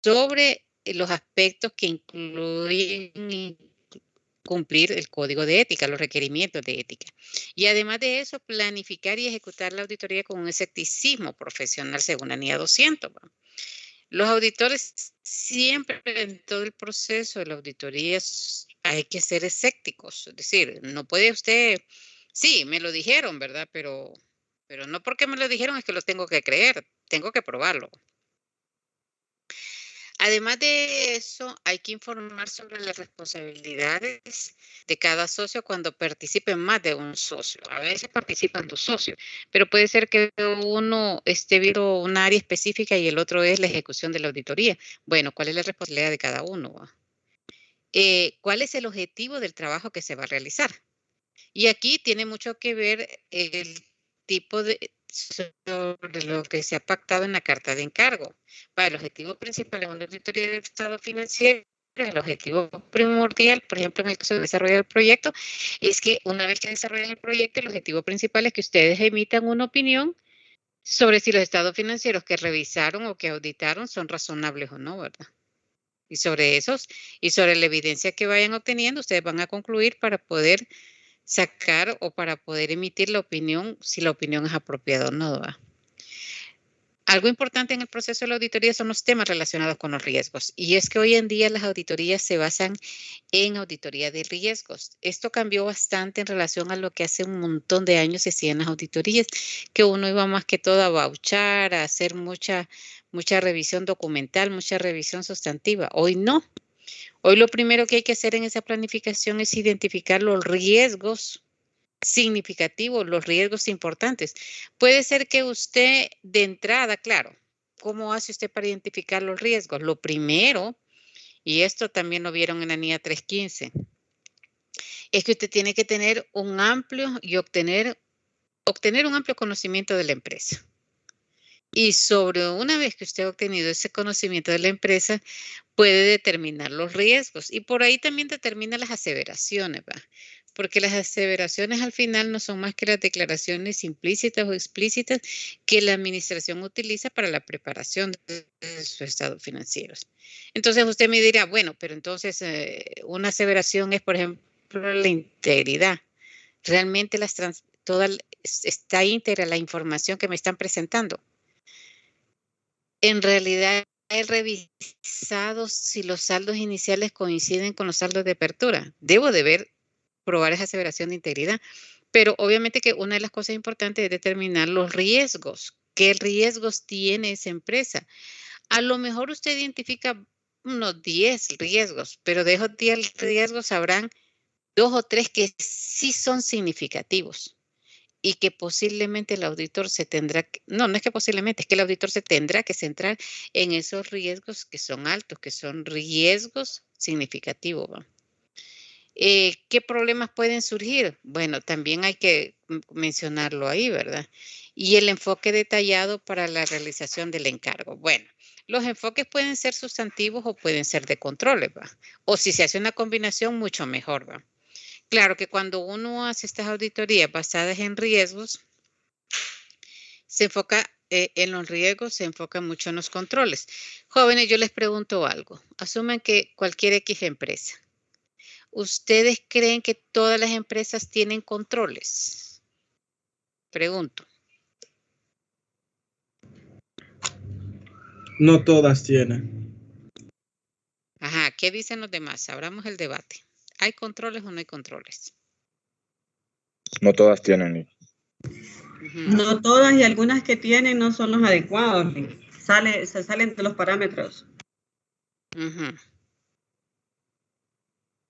sobre los aspectos que incluyen cumplir el código de ética, los requerimientos de ética. Y además de eso, planificar y ejecutar la auditoría con un escepticismo profesional según la NIA 200. ¿Va? Los auditores siempre en todo el proceso de la auditoría hay que ser escépticos. Es decir, no puede usted, sí, me lo dijeron, ¿verdad? Pero no porque me lo dijeron es que lo tengo que creer, tengo que probarlo. Además de eso, hay que informar sobre las responsabilidades de cada socio cuando participen más de un socio. A veces participan dos socios, pero puede ser que uno esté viendo un área específica y el otro es la ejecución de la auditoría. Bueno, ¿cuál es la responsabilidad de cada uno? ¿Cuál es el objetivo del trabajo que se va a realizar? Y aquí tiene mucho que ver el tipo de sobre lo que se ha pactado en la carta de encargo. Para el objetivo principal de una auditoría del estado financiero, el objetivo primordial, por ejemplo, en el caso de desarrollar el proyecto, es que una vez que desarrollen el proyecto, el objetivo principal es que ustedes emitan una opinión sobre si los estados financieros que revisaron o que auditaron son razonables o no, ¿verdad? Y sobre esos, y sobre la evidencia que vayan obteniendo, ustedes van a concluir para poder sacar o para poder emitir la opinión, si la opinión es apropiada o no. ¿Va? Algo importante en el proceso de la auditoría son los temas relacionados con los riesgos. Y es que hoy en día las auditorías se basan en auditoría de riesgos. Esto cambió bastante en relación a lo que hace un montón de años se hacían las auditorías, que uno iba más que todo a vouchar, a hacer mucha revisión documental, mucha revisión sustantiva. Hoy no. Hoy lo primero que hay que hacer en esa planificación es identificar los riesgos significativos, los riesgos importantes. Puede ser que usted de entrada, claro, ¿cómo hace usted para identificar los riesgos? Lo primero, y esto también lo vieron en la NIA 315, es que usted tiene que tener un amplio y obtener un amplio conocimiento de la empresa. Y sobre una vez que usted ha obtenido ese conocimiento de la empresa, puede determinar los riesgos y por ahí también determina las aseveraciones, ¿va? Porque las aseveraciones al final no son más que las declaraciones implícitas o explícitas que la administración utiliza para la preparación de sus estados financieros. Entonces usted me dirá, bueno, pero entonces una aseveración es, por ejemplo, la integridad. Realmente está íntegra la información que me están presentando. En realidad he revisado si los saldos iniciales coinciden con los saldos de apertura. Debo de probar esa aseveración de integridad. Pero obviamente que una de las cosas importantes es determinar los riesgos. ¿Qué riesgos tiene esa empresa? A lo mejor usted identifica unos 10 riesgos, pero de esos 10 riesgos habrán 2 o 3 que sí son significativos y que posiblemente el auditor se tendrá que, no es que posiblemente, es que el auditor se tendrá que centrar en esos riesgos que son altos, que son riesgos significativos. ¿Va? ¿Qué problemas pueden surgir? Bueno, también hay que mencionarlo ahí, ¿verdad? Y el enfoque detallado para la realización del encargo. Bueno, los enfoques pueden ser sustantivos o pueden ser de controles, ¿va? O si se hace una combinación, mucho mejor, ¿va? Claro que cuando uno hace estas auditorías basadas en riesgos, se enfoca en los riesgos, se enfoca mucho en los controles. Jóvenes, yo les pregunto algo. Asumen que cualquier X empresa. ¿Ustedes creen que todas las empresas tienen controles? Pregunto. No todas tienen. Ajá, ¿qué dicen los demás? Abramos el debate. ¿Hay controles o no hay controles? No todas tienen. No todas y algunas que tienen no son los adecuados. Se salen de los parámetros.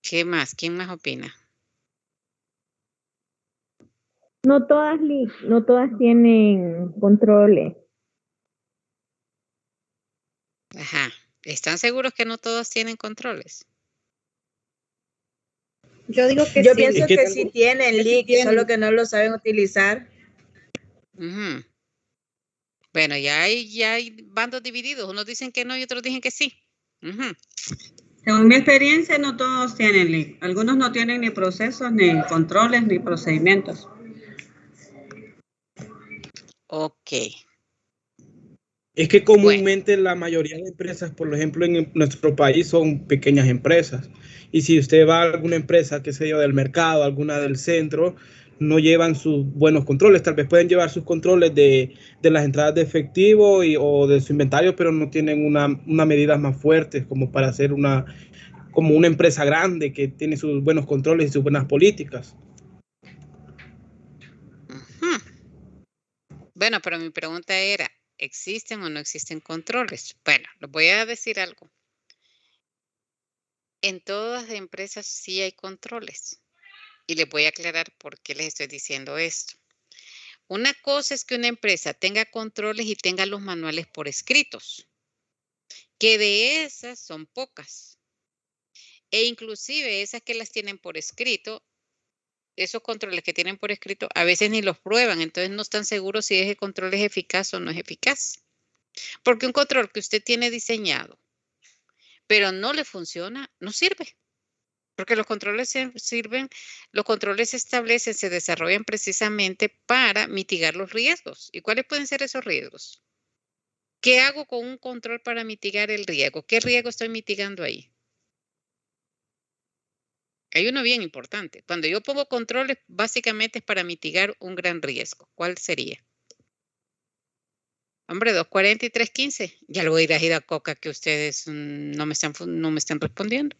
¿Qué más? ¿Quién más opina? No todas tienen controles. Ajá. ¿Están seguros que no todas tienen controles? Yo digo que Yo sí. pienso que sí tienen LIC, solo que no lo saben utilizar. Bueno, ya hay bandos divididos. Unos dicen que no y otros dicen que sí. Según mi experiencia, no todos tienen LIC. Algunos no tienen ni procesos, ni controles, ni procedimientos. Ok. Es que comúnmente la mayoría de empresas, por ejemplo, en nuestro país son pequeñas empresas. Y si usted va a alguna empresa, qué sé yo, del mercado, alguna del centro, no llevan sus buenos controles. Tal vez pueden llevar sus controles de las entradas de efectivo o de su inventario, pero no tienen una medida más fuerte como para hacer como una empresa grande que tiene sus buenos controles y sus buenas políticas. Bueno, pero mi pregunta era, ¿existen o no existen controles? Bueno, les voy a decir algo. En todas las empresas sí hay controles. Y les voy a aclarar por qué les estoy diciendo esto. Una cosa es que una empresa tenga controles y tenga los manuales por escritos, que de esas son pocas. E inclusive esas que las tienen por escrito, esos controles que tienen por escrito, a veces ni los prueban, entonces no están seguros si ese control es eficaz o no es eficaz. Porque un control que usted tiene diseñado, pero no le funciona, no sirve. Porque los controles sirven, los controles se establecen, se desarrollan precisamente para mitigar los riesgos. ¿Y cuáles pueden ser esos riesgos? ¿Qué hago con un control para mitigar el riesgo? ¿Qué riesgo estoy mitigando ahí? Hay uno bien importante. Cuando yo pongo controles, básicamente es para mitigar un gran riesgo. ¿Cuál sería? Hombre, 240 y 315. Ya lo voy a ir a ir a Coca que ustedes no me están respondiendo.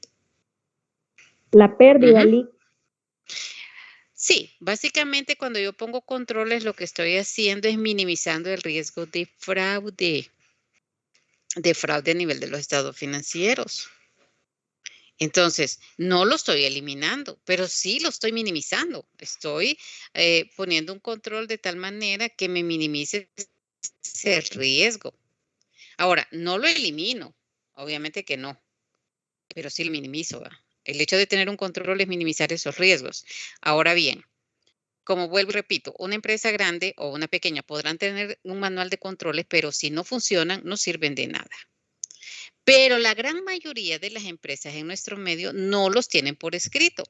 La pérdida, Lic. Sí, básicamente cuando yo pongo controles, lo que estoy haciendo es minimizando el riesgo de fraude a nivel de los estados financieros. Entonces, no lo estoy eliminando, pero sí lo estoy minimizando. Estoy poniendo un control de tal manera que me minimice ese riesgo. Ahora, no lo elimino, obviamente que no, pero sí lo minimizo, ¿verdad? El hecho de tener un control es minimizar esos riesgos. Ahora bien, como vuelvo y repito, una empresa grande o una pequeña podrán tener un manual de controles, pero si no funcionan, no sirven de nada. Pero la gran mayoría de las empresas en nuestro medio no los tienen por escrito.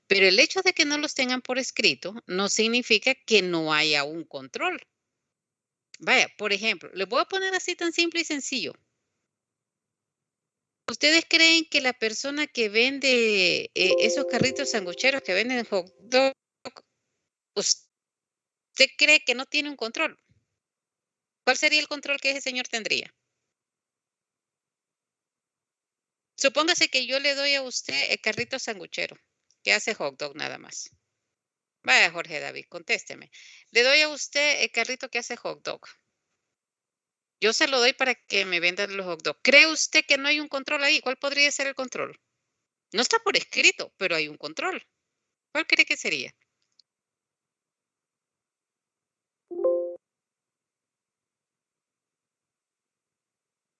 Pero el hecho de que no los tengan por escrito no significa que no haya un control. Vaya, por ejemplo, les voy a poner así tan simple y sencillo. ¿Ustedes creen que la persona que vende esos carritos sangucheros que venden hot dog, usted cree que no tiene un control? ¿Cuál sería el control que ese señor tendría? Supóngase que yo le doy a usted el carrito sanguchero que hace hot dog nada más. Vaya, Jorge David, contésteme. Le doy a usted el carrito que hace hot dog. Yo se lo doy para que me vendan los hot dogs. ¿Cree usted que no hay un control ahí? ¿Cuál podría ser el control? No está por escrito, pero hay un control. ¿Cuál cree que sería?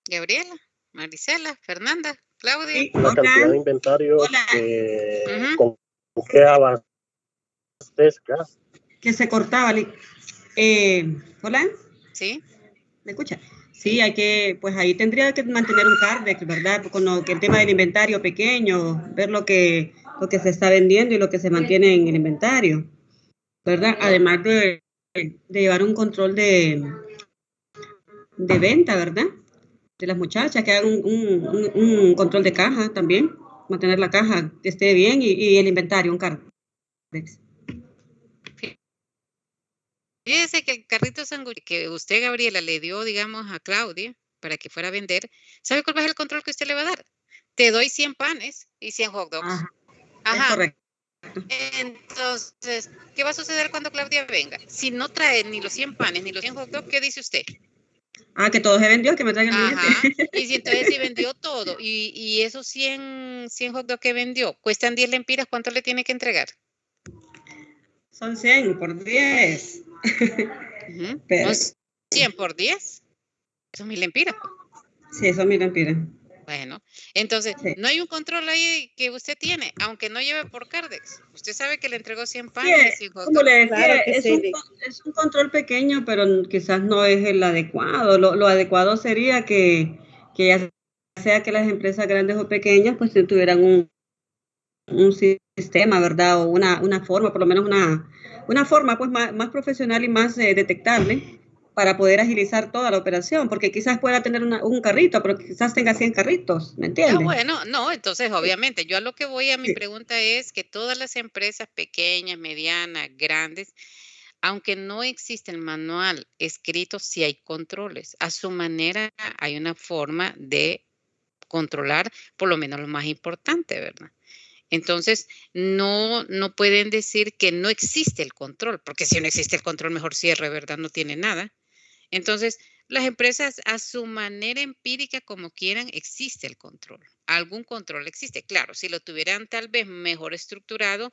Gabriela, Marisela, Fernanda, Claudia. Sí, La cantidad de inventario con que abastezca. Que se cortaba. ¿Hola? Sí. ¿Me escucha? Sí, hay que, pues ahí tendría que mantener un CARDEX, ¿verdad? Con lo que el tema del inventario pequeño, ver lo que se está vendiendo y lo que se mantiene en el inventario, ¿verdad? Además de llevar un control de venta, ¿verdad? De las muchachas, que hagan un control de caja también, mantener la caja que esté bien y el inventario, un CARDEX. Fíjese que el carrito sándwich que usted, Gabriela, le dio, digamos, a Claudia para que fuera a vender, ¿sabe cuál es el control que usted le va a dar? Te doy 100 panes y 100 hot dogs. Ajá. Es correcto. Entonces, ¿qué va a suceder cuando Claudia venga? Si no trae ni los 100 panes ni los 100 hot dogs, ¿qué dice usted? Que todo se vendió, que me traigan el billete. Y si entonces si vendió todo y esos 100 hot dogs que vendió cuestan 10 lempiras, ¿cuánto le tiene que entregar? Son 100 por 10. Pero, 100 por 10. Son 1000 lempiras. Sí, son 1000 lempiras. Bueno, entonces, sí. No hay un control ahí que usted tiene, aunque no lleve por CARDEX. Usted sabe que le entregó 100 panes y como le decía, claro es un control pequeño, pero quizás no es el adecuado. Lo adecuado sería que ya sea que las empresas grandes o pequeñas, pues tuvieran un sistema, ¿verdad? O una forma, por lo menos una forma pues más profesional y más detectable para poder agilizar toda la operación, porque quizás pueda tener un carrito, pero quizás tenga 100 carritos, ¿me entiendes? Bueno, no, entonces obviamente, yo a lo que voy a mi pregunta es que todas las empresas pequeñas, medianas, grandes, aunque no existe el manual escrito, sí hay controles. A su manera hay una forma de controlar por lo menos lo más importante, ¿verdad? Entonces, no pueden decir que no existe el control, porque si no existe el control, mejor cierre, ¿verdad? No tiene nada. Entonces, las empresas a su manera empírica, como quieran, existe el control. Algún control existe. Claro, si lo tuvieran tal vez mejor estructurado,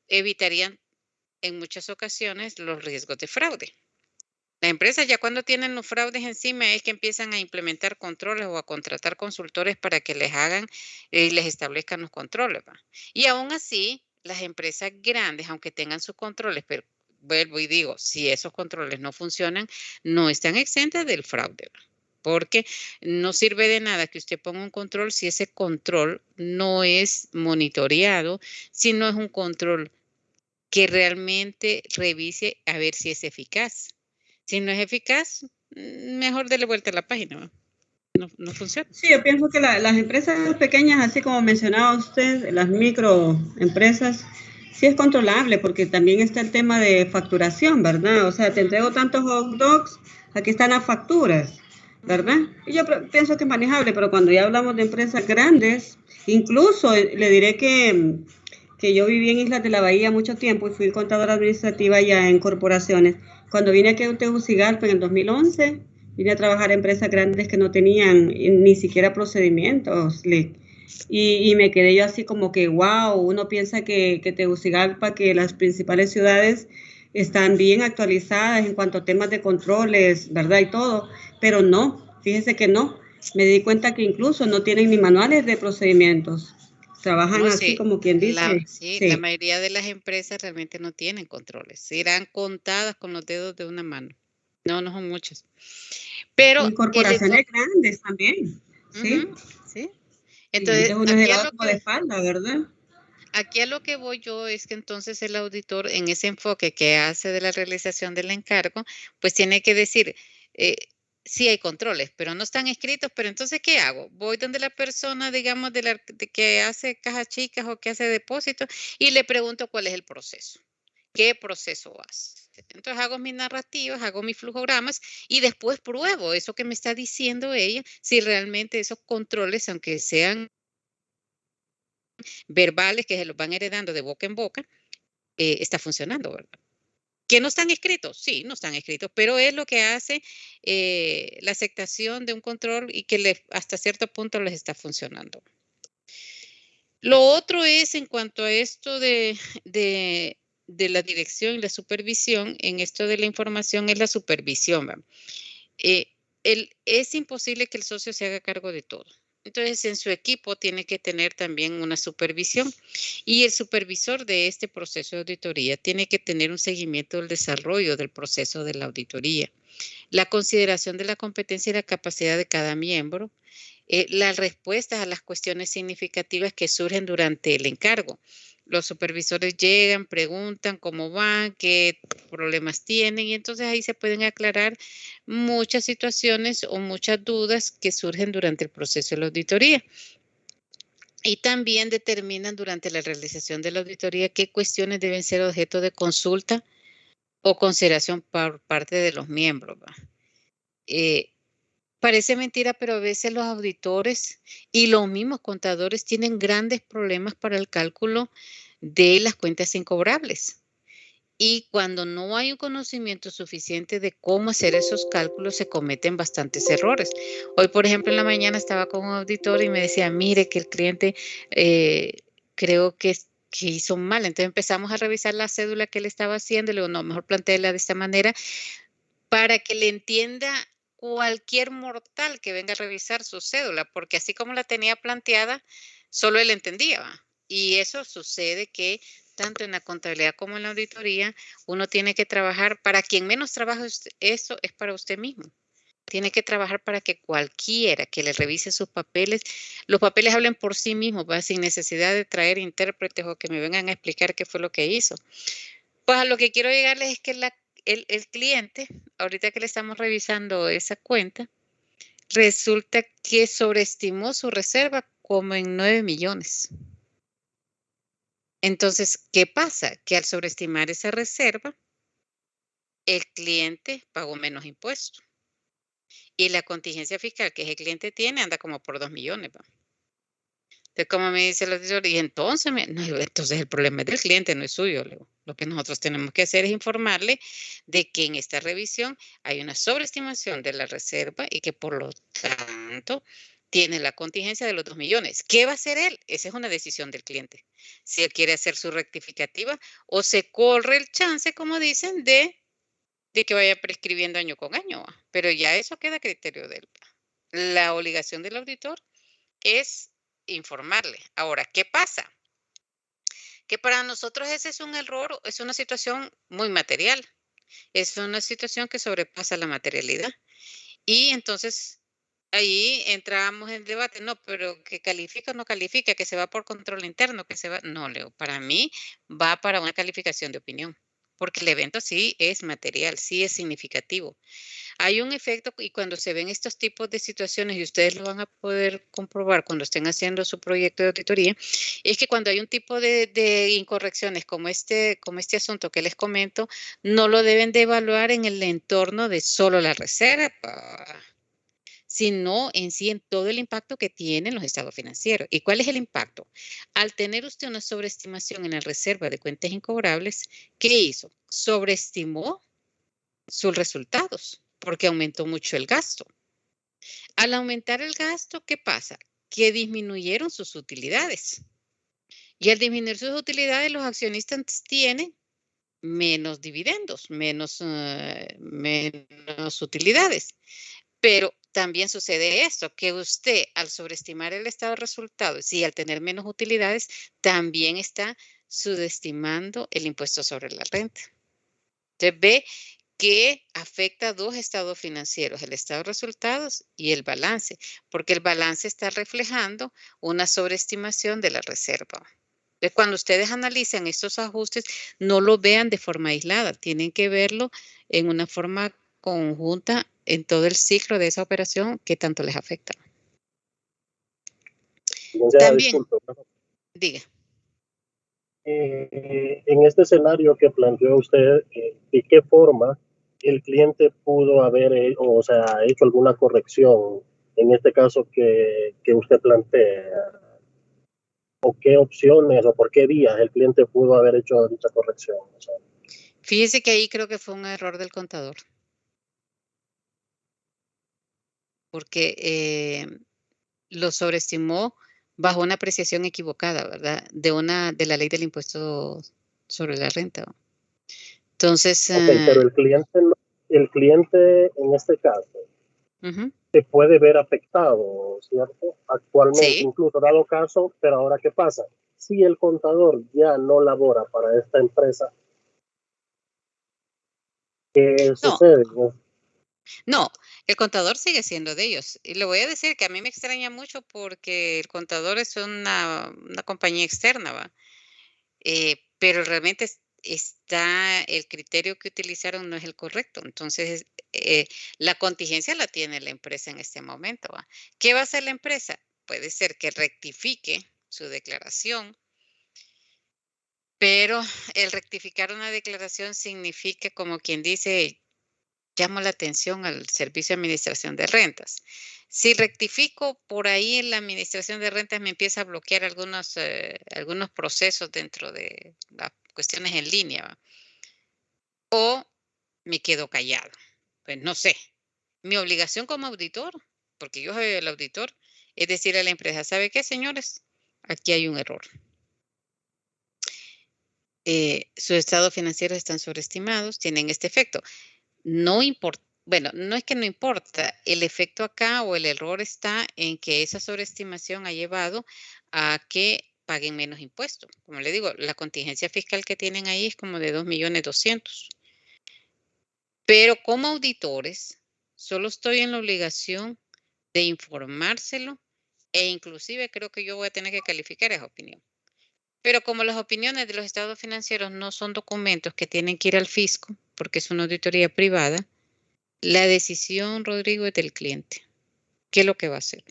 evitarían en muchas ocasiones los riesgos de fraude. Las empresas ya cuando tienen los fraudes encima es que empiezan a implementar controles o a contratar consultores para que les hagan y les establezcan los controles, ¿va? Y aún así, las empresas grandes, aunque tengan sus controles, pero vuelvo y digo, si esos controles no funcionan, no están exentas del fraude, ¿va? Porque no sirve de nada que usted ponga un control si ese control no es monitoreado, si no es un control que realmente revise a ver si es eficaz. Si no es eficaz, mejor darle vuelta a la página. No funciona. Sí, yo pienso que las empresas pequeñas, así como mencionaba usted, las microempresas, sí es controlable porque también está el tema de facturación, ¿verdad? O sea, te entrego tantos hot dogs, aquí están las facturas, ¿verdad? Y yo pienso que es manejable, pero cuando ya hablamos de empresas grandes, incluso le diré que yo viví en Islas de la Bahía mucho tiempo y fui contadora administrativa ya en corporaciones. Cuando vine aquí a Tegucigalpa en el 2011, vine a trabajar en empresas grandes que no tenían ni siquiera procedimientos, y me quedé yo así como que, wow, uno piensa que Tegucigalpa, que las principales ciudades están bien actualizadas en cuanto a temas de controles, ¿verdad? Y todo, pero no, fíjese que no. Me di cuenta que incluso no tienen ni manuales de procedimientos. Trabajan así como quien dice. La mayoría de las empresas realmente no tienen controles. Irán contadas con los dedos de una mano. No son muchas. Pero y corporaciones grandes también. Sí. Sí. Entonces, uno es llevado como de espalda, ¿verdad? Aquí a lo que voy yo es que entonces el auditor en ese enfoque que hace de la realización del encargo, pues tiene que decir, sí hay controles, pero no están escritos, pero entonces, ¿qué hago? Voy donde la persona, digamos, de que hace cajas chicas o que hace depósitos y le pregunto cuál es el proceso. ¿Qué proceso hace? Entonces hago mis narrativas, hago mis flujogramas y después pruebo eso que me está diciendo ella, si realmente esos controles, aunque sean verbales que se los van heredando de boca en boca, está funcionando, ¿verdad? ¿Que no están escritos? Sí, no están escritos, pero es lo que hace la aceptación de un control y que hasta cierto punto les está funcionando. Lo otro es en cuanto a esto de la dirección y la supervisión, en esto de la información es la supervisión, ¿va? Es imposible que el socio se haga cargo de todo. Entonces, en su equipo tiene que tener también una supervisión y el supervisor de este proceso de auditoría tiene que tener un seguimiento del desarrollo del proceso de la auditoría, la consideración de la competencia y la capacidad de cada miembro, las respuestas a las cuestiones significativas que surgen durante el encargo. Los supervisores llegan, preguntan cómo van, qué problemas tienen y entonces ahí se pueden aclarar muchas situaciones o muchas dudas que surgen durante el proceso de la auditoría. Y también determinan durante la realización de la auditoría qué cuestiones deben ser objeto de consulta o consideración por parte de los miembros, ¿va? Parece mentira, pero a veces los auditores y los mismos contadores tienen grandes problemas para el cálculo de las cuentas incobrables. Y cuando no hay un conocimiento suficiente de cómo hacer esos cálculos, se cometen bastantes errores. Hoy, por ejemplo, en la mañana estaba con un auditor y me decía, mire que el cliente creo que hizo mal. Entonces empezamos a revisar la cédula que él estaba haciendo y le digo, no, mejor plantéela de esta manera para que le entienda cualquier mortal que venga a revisar su cédula, porque así como la tenía planteada, solo él entendía, ¿va? Y eso sucede que tanto en la contabilidad como en la auditoría, uno tiene que trabajar, para quien menos trabaja eso es para usted mismo. Tiene que trabajar para que cualquiera que le revise sus papeles, los papeles hablen por sí mismos, ¿va? Sin necesidad de traer intérpretes o que me vengan a explicar qué fue lo que hizo. Pues a lo que quiero llegarles es que el cliente, ahorita que le estamos revisando esa cuenta, resulta que sobreestimó su reserva como en 9 millones. Entonces, ¿qué pasa? Que al sobreestimar esa reserva, el cliente pagó menos impuestos. Y la contingencia fiscal que ese cliente tiene anda como por 2 millones. ¿Va? Entonces, como me dice el auditor, y entonces, entonces el problema es del cliente, no es suyo. Lo que nosotros tenemos que hacer es informarle de que en esta revisión hay una sobreestimación de la reserva y que por lo tanto tiene la contingencia de los 2 millones. ¿Qué va a hacer él? Esa es una decisión del cliente. Si él quiere hacer su rectificativa o se corre el chance, como dicen, de que vaya prescribiendo año con año. Pero ya eso queda a criterio de él. La obligación del auditor es informarle. Ahora, ¿qué pasa? Que para nosotros ese es un error, es una situación muy material. Es una situación que sobrepasa la materialidad. Y entonces ahí entramos en debate, no, pero que califica o no califica, que se va por control interno, que se va. No, Leo, para mí va para una calificación de opinión, porque el evento sí es material, sí es significativo. Hay un efecto y cuando se ven estos tipos de situaciones, y ustedes lo van a poder comprobar cuando estén haciendo su proyecto de auditoría, es que cuando hay un tipo de incorrecciones como este asunto que les comento, no lo deben de evaluar en el entorno de solo la reserva, sino en sí en todo el impacto que tienen los estados financieros. ¿Y cuál es el impacto? Al tener usted una sobreestimación en la reserva de cuentas incobrables, ¿qué hizo? Sobreestimó sus resultados porque aumentó mucho el gasto. Al aumentar el gasto, ¿qué pasa? Que disminuyeron sus utilidades. Y al disminuir sus utilidades, los accionistas tienen menos dividendos, menos utilidades. Pero también sucede esto, que usted al sobreestimar el estado de resultados y al tener menos utilidades, también está subestimando el impuesto sobre la renta. Entonces ve que afecta a dos estados financieros, el estado de resultados y el balance, porque el balance está reflejando una sobreestimación de la reserva. Entonces, cuando ustedes analizan estos ajustes, no lo vean de forma aislada, tienen que verlo en una forma conjunta en todo el ciclo de esa operación que tanto les afecta. También, disculpe, diga. En este escenario que planteó usted, ¿de qué forma el cliente pudo haber hecho alguna corrección en este caso que usted plantea? ¿O qué opciones o por qué vías el cliente pudo haber hecho dicha corrección? O sea, Fíjese que ahí creo que fue un error del contador. Porque lo sobreestimó bajo una apreciación equivocada, ¿verdad? De la ley del impuesto sobre la renta. Entonces. pero el cliente en este caso se puede ver afectado, ¿cierto? Actualmente, Sí. incluso dado caso, pero ahora ¿qué pasa? Si el contador ya no labora para esta empresa, ¿qué sucede? No, el contador sigue siendo de ellos. Y le voy a decir que a mí me extraña mucho porque el contador es una compañía externa, ¿va? Pero realmente está el criterio que utilizaron no es el correcto. Entonces, la contingencia la tiene la empresa en este momento, ¿va? ¿Qué va a hacer la empresa? Puede ser que rectifique su declaración, pero el rectificar una declaración significa, como quien dice, llamo la atención al Servicio de Administración de Rentas. Si rectifico por ahí en la Administración de Rentas me empieza a bloquear algunos procesos dentro de las cuestiones en línea, ¿va? O me quedo callado. Pues no sé. Mi obligación como auditor, porque yo soy el auditor, es decirle a la empresa, ¿sabe qué, señores? Aquí hay un error. Sus estados financieros están sobreestimados, tienen este efecto. No importa, bueno, no es que no importa, el efecto acá o el error está en que esa sobreestimación ha llevado a que paguen menos impuestos. Como le digo, la contingencia fiscal que tienen ahí es como de 2.200.000. Pero como auditores, solo estoy en la obligación de informárselo e inclusive creo que yo voy a tener que calificar esa opinión. Pero como las opiniones de los estados financieros no son documentos que tienen que ir al fisco, porque es una auditoría privada, la decisión, Rodrigo, es del cliente. ¿Qué es lo que va a hacer?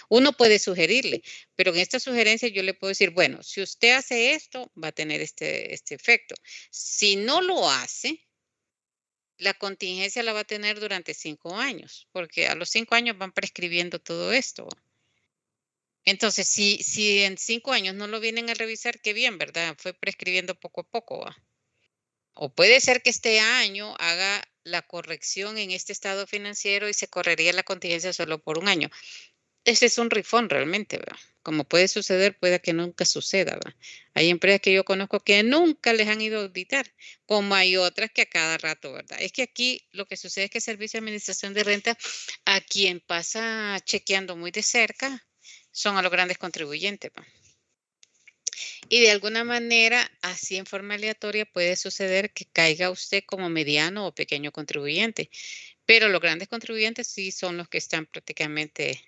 Uno puede sugerirle, pero en esta sugerencia yo le puedo decir, bueno, si usted hace esto, va a tener este efecto. Si no lo hace, la contingencia la va a tener durante 5 años, porque a los 5 años van prescribiendo todo esto. Entonces, si en 5 años no lo vienen a revisar, qué bien, ¿verdad? Fue prescribiendo poco a poco, ¿va? O puede ser que este año haga la corrección en este estado financiero y se correría la contingencia solo por un año. Ese es un rifón realmente, ¿verdad? Como puede suceder, puede que nunca suceda, ¿verdad? Hay empresas que yo conozco que nunca les han ido a auditar, como hay otras que a cada rato, ¿verdad? Es que aquí lo que sucede es que el Servicio de Administración de Renta, a quien pasa chequeando muy de cerca, son a los grandes contribuyentes, ¿verdad? Y de alguna manera, así en forma aleatoria, puede suceder que caiga usted como mediano o pequeño contribuyente. Pero los grandes contribuyentes sí son los que están prácticamente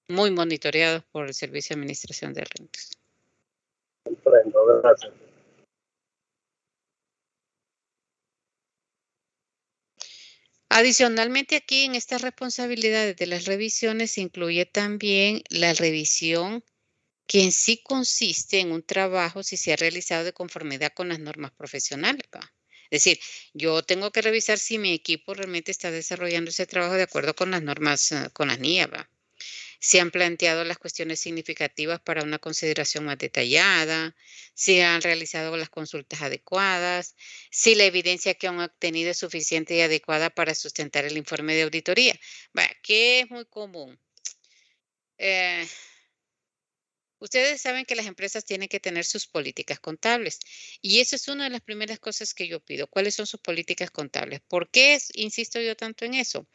muy monitoreados por el Servicio de Administración de Rentas. Comprendo, gracias. Adicionalmente, aquí en estas responsabilidades de las revisiones se incluye también la revisión que en sí consiste en un trabajo si se ha realizado de conformidad con las normas profesionales, ¿va? Es decir, yo tengo que revisar si mi equipo realmente está desarrollando ese trabajo de acuerdo con las normas, con las NIA, ¿va? Si han planteado las cuestiones significativas para una consideración más detallada, si han realizado las consultas adecuadas, si la evidencia que han obtenido es suficiente y adecuada para sustentar el informe de auditoría. Bueno, que es muy común. Ustedes saben que las empresas tienen que tener sus políticas contables y eso es una de las primeras cosas que yo pido. ¿Cuáles son sus políticas contables? ¿Por qué insisto yo tanto en eso?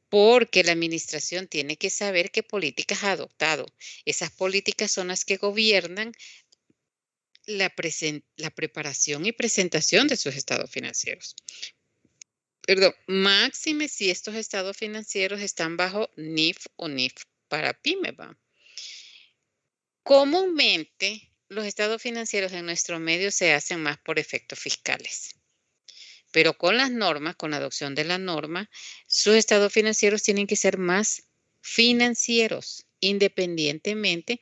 Porque la administración tiene que saber qué políticas ha adoptado. Esas políticas son las que gobiernan la preparación y presentación de sus estados financieros. Perdón, máxime si estos estados financieros están bajo NIF o NIF para PYME, ¿va? Comúnmente, los estados financieros en nuestro medio se hacen más por efectos fiscales. Pero con las normas, con la adopción de la norma, sus estados financieros tienen que ser más financieros, independientemente.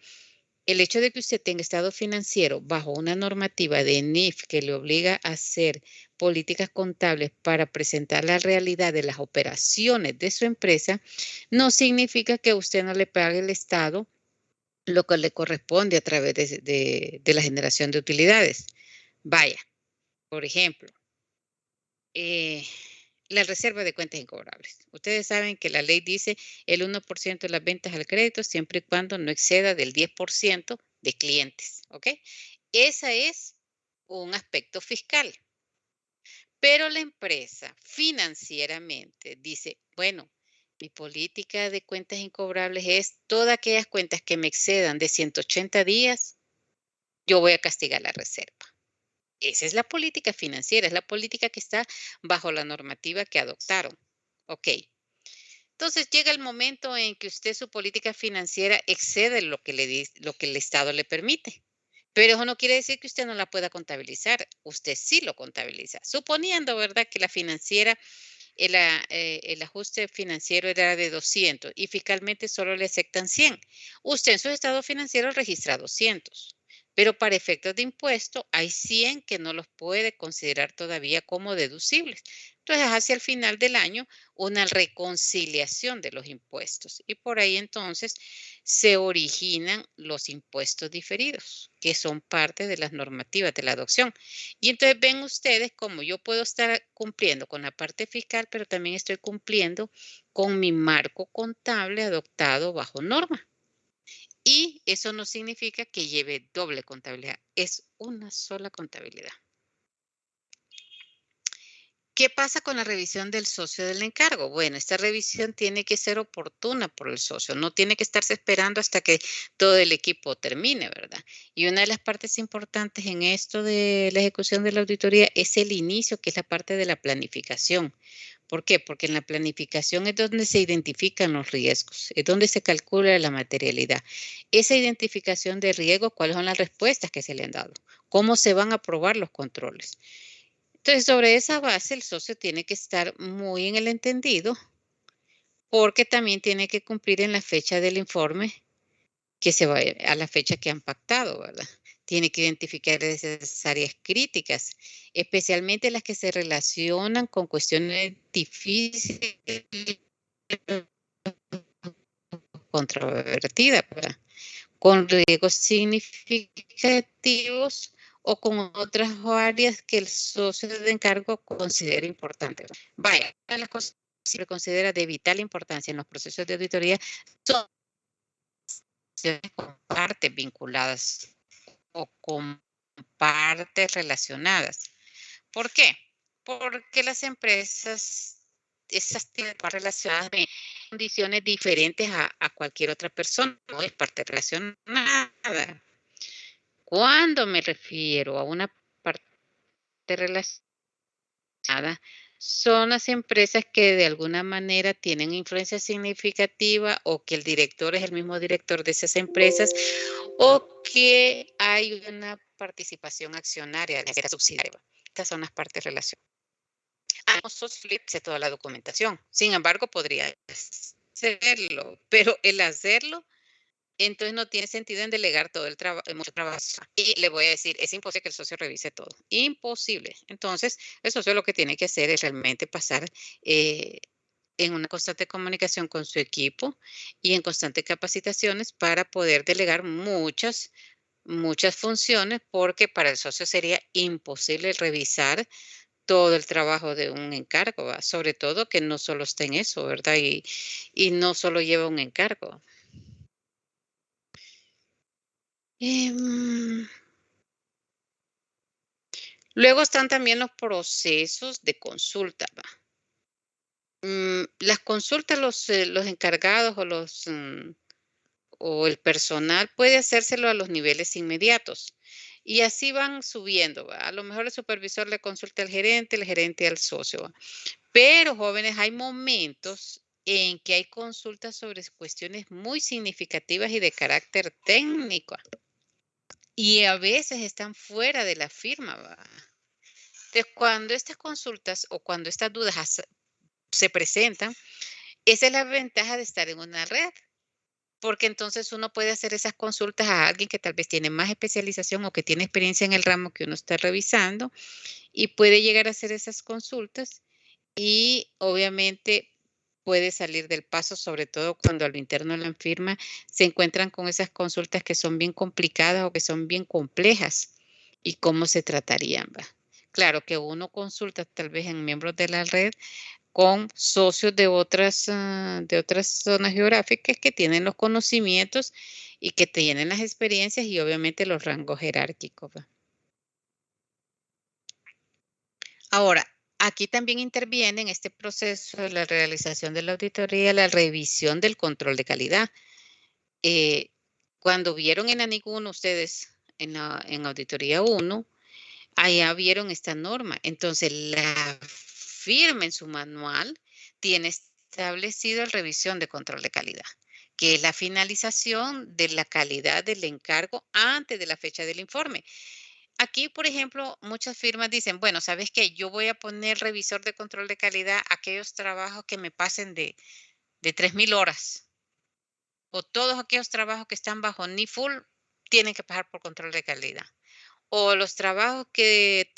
El hecho de que usted tenga estado financiero bajo una normativa de NIF que le obliga a hacer políticas contables para presentar la realidad de las operaciones de su empresa, no significa que usted no le pague al Estado lo que le corresponde a través de la generación de utilidades. Vaya, por ejemplo, la reserva de cuentas incobrables. Ustedes saben que la ley dice el 1% de las ventas al crédito siempre y cuando no exceda del 10% de clientes, ¿ok? Ese es un aspecto fiscal. Pero la empresa financieramente dice, bueno, mi política de cuentas incobrables es todas aquellas cuentas que me excedan de 180 días, yo voy a castigar la reserva. Esa es la política financiera, es la política que está bajo la normativa que adoptaron. Ok. Entonces llega el momento en que usted su política financiera excede lo que el Estado le permite. Pero eso no quiere decir que usted no la pueda contabilizar. Usted sí lo contabiliza. Suponiendo, ¿verdad?, que la financiera, el ajuste financiero era de 200 y fiscalmente solo le aceptan 100. Usted en su estado financiero registra 200. Pero para efectos de impuesto hay 100 que no los puede considerar todavía como deducibles. Entonces, hacia el final del año, una reconciliación de los impuestos. Y por ahí entonces se originan los impuestos diferidos, que son parte de las normativas de la adopción. Y entonces ven ustedes cómo yo puedo estar cumpliendo con la parte fiscal, pero también estoy cumpliendo con mi marco contable adoptado bajo norma. Y eso no significa que lleve doble contabilidad, es una sola contabilidad. ¿Qué pasa con la revisión del socio del encargo? Bueno, esta revisión tiene que ser oportuna por el socio, no tiene que estarse esperando hasta que todo el equipo termine, ¿verdad? Y una de las partes importantes en esto de la ejecución de la auditoría es el inicio, que es la parte de la planificación. ¿Por qué? Porque en la planificación es donde se identifican los riesgos, es donde se calcula la materialidad. Esa identificación de riesgos, ¿cuáles son las respuestas que se le han dado? ¿Cómo se van a aprobar los controles? Entonces, sobre esa base, el socio tiene que estar muy en el entendido, porque también tiene que cumplir en la fecha del informe que se va a la fecha que han pactado, ¿verdad? Tiene que identificar esas áreas críticas, especialmente las que se relacionan con cuestiones difíciles, controvertidas, ¿verdad? Con riesgos significativos o con otras áreas que el socio de encargo considera importantes. Vaya, las cosas que se considera de vital importancia en los procesos de auditoría son con partes vinculadas o con partes relacionadas. ¿Por qué? Porque las empresas, esas tienen partes relacionadas en condiciones diferentes a cualquier otra persona, no es parte relacionada. Cuando me refiero a una parte relacionada, son las empresas que de alguna manera tienen influencia significativa o que el director es el mismo director de esas empresas o que hay una participación accionaria de la subsidiaria. Estas son las partes relacionadas. No sé toda la documentación. Sin embargo, podría hacerlo, pero el hacerlo, entonces no tiene sentido en delegar todo el mucho trabajo. Y le voy a decir, es imposible que el socio revise todo. Imposible. Entonces, el socio lo que tiene que hacer es realmente pasar en una constante comunicación con su equipo y en constantes capacitaciones para poder delegar muchas funciones, porque para el socio sería imposible revisar todo el trabajo de un encargo, ¿va? Sobre todo que no solo está en eso, ¿verdad? Y no solo lleva un encargo. Luego están también los procesos de consulta, ¿va? Las consultas, los encargados o el personal puede hacérselo a los niveles inmediatos. Y así van subiendo, ¿va? A lo mejor el supervisor le consulta al gerente, el gerente al socio, ¿va? Pero, jóvenes, hay momentos en que hay consultas sobre cuestiones muy significativas y de carácter técnico. Y a veces están fuera de la firma, ¿va? Entonces, cuando estas consultas o cuando estas dudas se presentan, esa es la ventaja de estar en una red. Porque entonces uno puede hacer esas consultas a alguien que tal vez tiene más especialización o que tiene experiencia en el ramo que uno está revisando y puede llegar a hacer esas consultas y obviamente puede salir del paso, sobre todo cuando a lo interno de la firma se encuentran con esas consultas que son bien complicadas o que son bien complejas y cómo se tratarían, ¿va? Claro que uno consulta tal vez en miembros de la red con socios de otras zonas geográficas que tienen los conocimientos y que tienen las experiencias y obviamente los rangos jerárquicos, ¿va? Ahora, aquí también interviene en este proceso de la realización de la auditoría la revisión del control de calidad. Cuando vieron en ANIC 1 ustedes en auditoría 1, allá vieron esta norma. Entonces, la firma en su manual tiene establecido la revisión de control de calidad, que es la finalización de la calidad del encargo antes de la fecha del informe. Aquí, por ejemplo, muchas firmas dicen, bueno, ¿sabes qué? Yo voy a poner revisor de control de calidad aquellos trabajos que me pasen de 3,000 horas. O todos aquellos trabajos que están bajo NIFUL tienen que pasar por control de calidad. O los trabajos que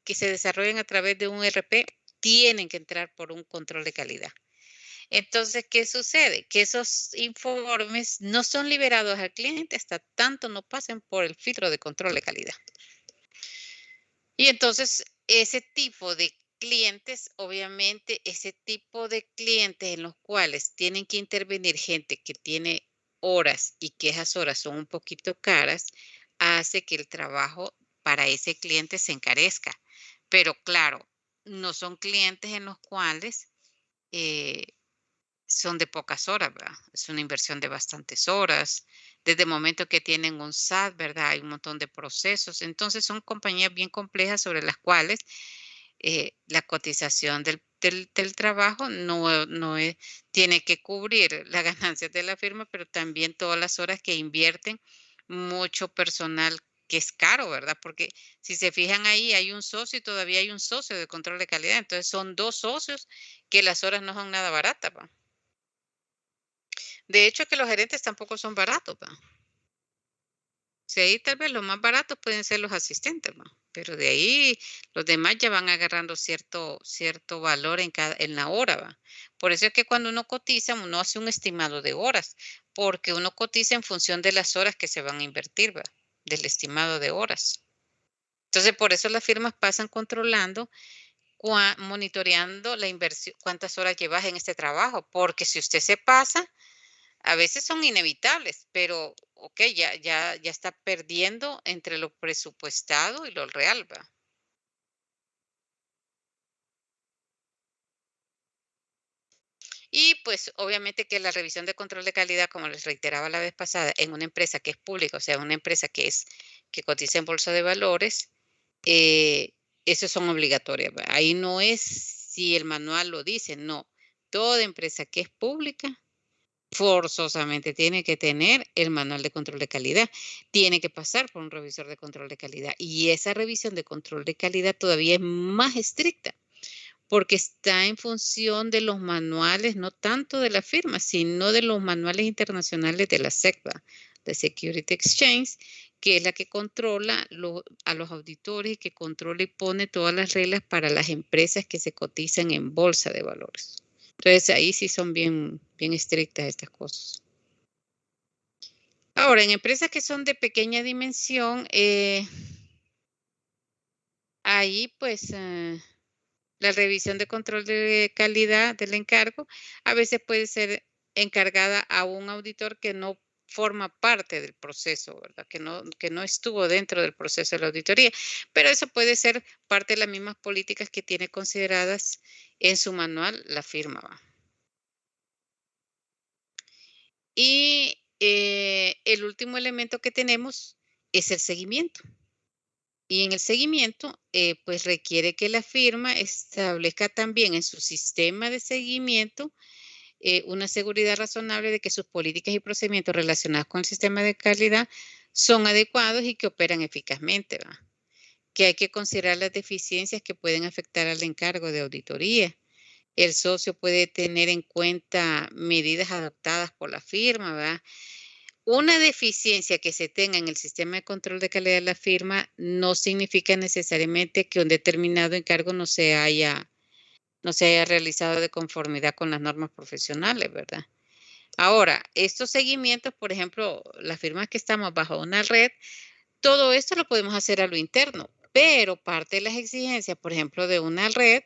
se desarrollan a través de un ERP tienen que entrar por un control de calidad. Entonces, ¿qué sucede? Que esos informes no son liberados al cliente hasta tanto no pasen por el filtro de control de calidad. Y entonces, ese tipo de clientes, obviamente, ese tipo de clientes en los cuales tienen que intervenir gente que tiene horas y que esas horas son un poquito caras, hace que el trabajo para ese cliente se encarezca. Pero claro, no son clientes en los cuales son de pocas horas, ¿verdad? Es una inversión de bastantes horas. Desde el momento que tienen un SAT, ¿verdad? Hay un montón de procesos. Entonces son compañías bien complejas sobre las cuales la cotización del trabajo no tiene que cubrir las ganancias de la firma, pero también todas las horas que invierten mucho personal que es caro, ¿verdad? Porque si se fijan ahí, hay un socio y todavía hay un socio de control de calidad. Entonces son 2 socios que las horas no son nada baratas, ¿va? De hecho, que los gerentes tampoco son baratos, ¿va? Sí, ahí tal vez los más baratos pueden ser los asistentes, ¿va? Pero de ahí los demás ya van agarrando cierto valor en la hora, ¿va? Por eso es que cuando uno cotiza, uno hace un estimado de horas, porque uno cotiza en función de las horas que se van a invertir, ¿va? Del estimado de horas. Entonces, por eso las firmas pasan controlando, monitoreando la inversión, cuántas horas llevas en este trabajo, porque si usted se pasa, a veces son inevitables, pero ok, ya está perdiendo entre lo presupuestado y lo real, ¿va? Y pues obviamente que la revisión de control de calidad, como les reiteraba la vez pasada, en una empresa que es pública, o sea, una empresa que cotiza en bolsa de valores, esos son obligatorias, ¿va? Ahí no es si el manual lo dice, no. Toda empresa que es pública forzosamente tiene que tener el manual de control de calidad, tiene que pasar por un revisor de control de calidad y esa revisión de control de calidad todavía es más estricta porque está en función de los manuales, no tanto de la firma, sino de los manuales internacionales de la SEC, de Security Exchange, que es la que controla a los auditores y que controla y pone todas las reglas para las empresas que se cotizan en bolsa de valores. Entonces ahí sí son bien estrictas estas cosas. Ahora, en empresas que son de pequeña dimensión, ahí pues la revisión de control de calidad del encargo a veces puede ser encargada a un auditor que no forma parte del proceso, ¿verdad? Que no estuvo dentro del proceso de la auditoría, pero eso puede ser parte de las mismas políticas que tiene consideradas en su manual la firma, ¿va? Y el último elemento que tenemos es el seguimiento. Y en el seguimiento, pues requiere que la firma establezca también en su sistema de seguimiento una seguridad razonable de que sus políticas y procedimientos relacionados con el sistema de calidad son adecuados y que operan eficazmente, ¿va? Que hay que considerar las deficiencias que pueden afectar al encargo de auditoría. El socio puede tener en cuenta medidas adoptadas por la firma, ¿va? Una deficiencia que se tenga en el sistema de control de calidad de la firma no significa necesariamente que un determinado encargo no se haya realizado de conformidad con las normas profesionales, ¿verdad? Ahora, estos seguimientos, por ejemplo, las firmas que estamos bajo una red, todo esto lo podemos hacer a lo interno, pero parte de las exigencias, por ejemplo, de una red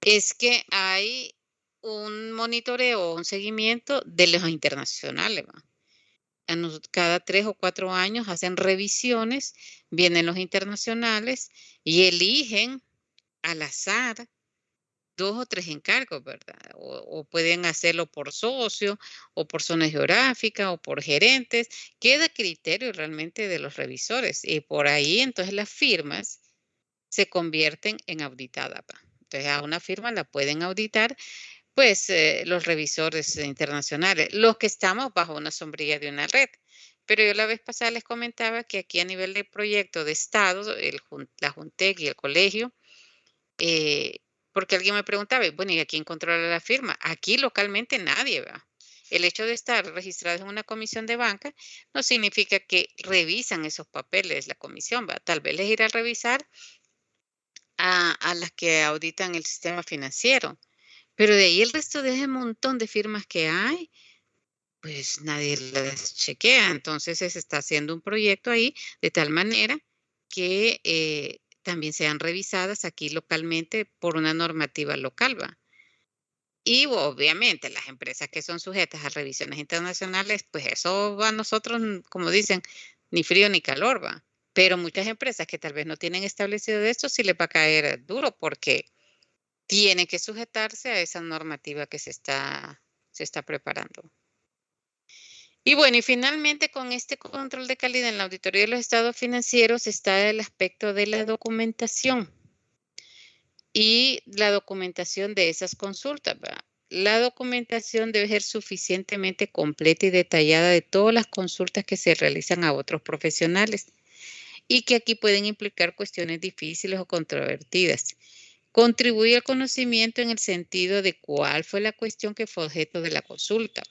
es que hay un monitoreo o un seguimiento de los internacionales, ¿va? Cada 3 o 4 años hacen revisiones, vienen los internacionales y eligen al azar 2 o 3 encargos, ¿verdad? O pueden hacerlo por socio, o por zona geográfica, o por gerentes. Queda a criterio realmente de los revisores. Y por ahí entonces las firmas se convierten en auditadas, ¿va? Entonces a una firma la pueden auditar pues los revisores internacionales, los que estamos bajo una sombrilla de una red. Pero yo la vez pasada les comentaba que aquí a nivel de proyecto de Estado, la Juntec y el colegio, eh, porque alguien me preguntaba, bueno, ¿y a quién controla la firma? Aquí localmente nadie, ¿va? El hecho de estar registrados en una comisión de banca no significa que revisan esos papeles la comisión, ¿va? Tal vez les irá a revisar a las que auditan el sistema financiero. Pero de ahí el resto de ese montón de firmas que hay, pues nadie las chequea. Entonces se está haciendo un proyecto ahí de tal manera que también sean revisadas aquí localmente por una normativa local, ¿va? Y obviamente las empresas que son sujetas a revisiones internacionales, pues eso a nosotros, como dicen, ni frío ni calor, ¿va? Pero muchas empresas que tal vez no tienen establecido esto, sí les va a caer duro porque tiene que sujetarse a esa normativa que se está preparando. Y bueno, y finalmente con este control de calidad en la auditoría de los estados financieros está el aspecto de la documentación. y la documentación de esas consultas, ¿verdad? La documentación debe ser suficientemente completa y detallada de todas las consultas que se realizan a otros profesionales y que aquí pueden implicar cuestiones difíciles o controvertidas. Contribuye al conocimiento en el sentido de cuál fue la cuestión que fue objeto de la consulta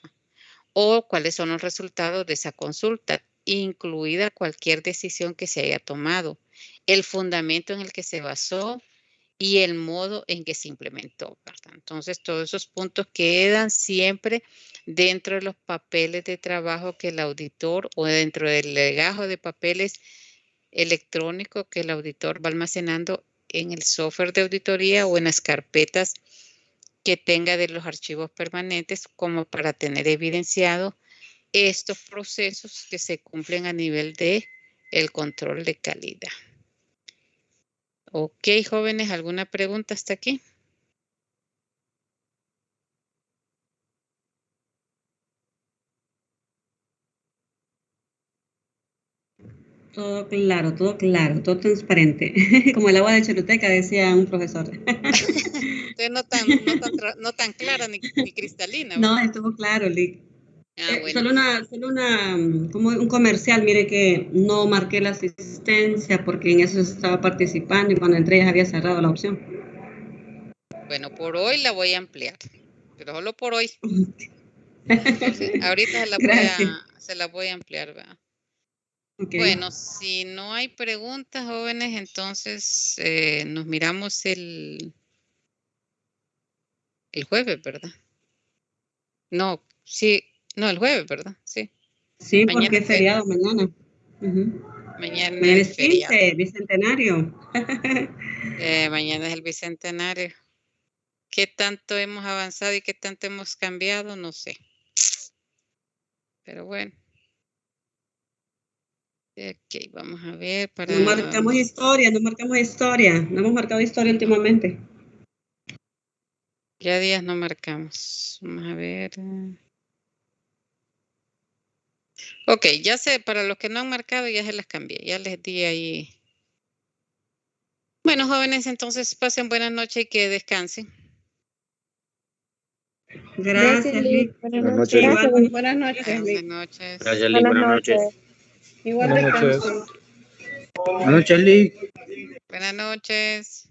o cuáles son los resultados de esa consulta, incluida cualquier decisión que se haya tomado, el fundamento en el que se basó y el modo en que se implementó, ¿verdad? Entonces, todos esos puntos quedan siempre dentro de los papeles de trabajo que el auditor o dentro del legajo de papeles electrónico que el auditor va almacenando en el software de auditoría o en las carpetas que tenga de los archivos permanentes, como para tener evidenciado estos procesos que se cumplen a nivel de el control de calidad. Ok, jóvenes, ¿alguna pregunta hasta aquí? todo claro, todo transparente. Como el agua de Choluteca, decía un profesor. Entonces, no tan clara ni cristalina, No, ¿verdad? estuvo claro, Lick. Bueno. Solo como un comercial, mire que no marqué la asistencia porque en eso estaba participando y cuando entré ya había cerrado la opción. Bueno, por hoy la voy a ampliar, pero solo por hoy. Entonces, ahorita se la voy a ampliar, ¿verdad? Okay. Bueno, si no hay preguntas, jóvenes, entonces nos miramos el jueves, ¿verdad? No, sí, no, el jueves, ¿verdad? Sí. Sí, Mañana porque es feriado mañana. Mañana Mañana es es feriado. 15, bicentenario. Mañana es el bicentenario. ¿Qué tanto hemos avanzado y qué tanto hemos cambiado? No sé. Pero bueno. Ok, vamos a ver para... No marcamos historia. No hemos marcado historia últimamente. Ya días no marcamos. Vamos a ver. Ok, ya sé, para los que no han marcado ya se las cambié. Ya les di ahí. Bueno, jóvenes, entonces pasen buenas noches y que descansen. Gracias, Lick. Buenas noches. noches. Buenas noches, Buenas Lick. noches. Gracias, Lick. Buenas noches. Igual Buenas noches. descansen. Buenas noches, Lick. Buenas noches.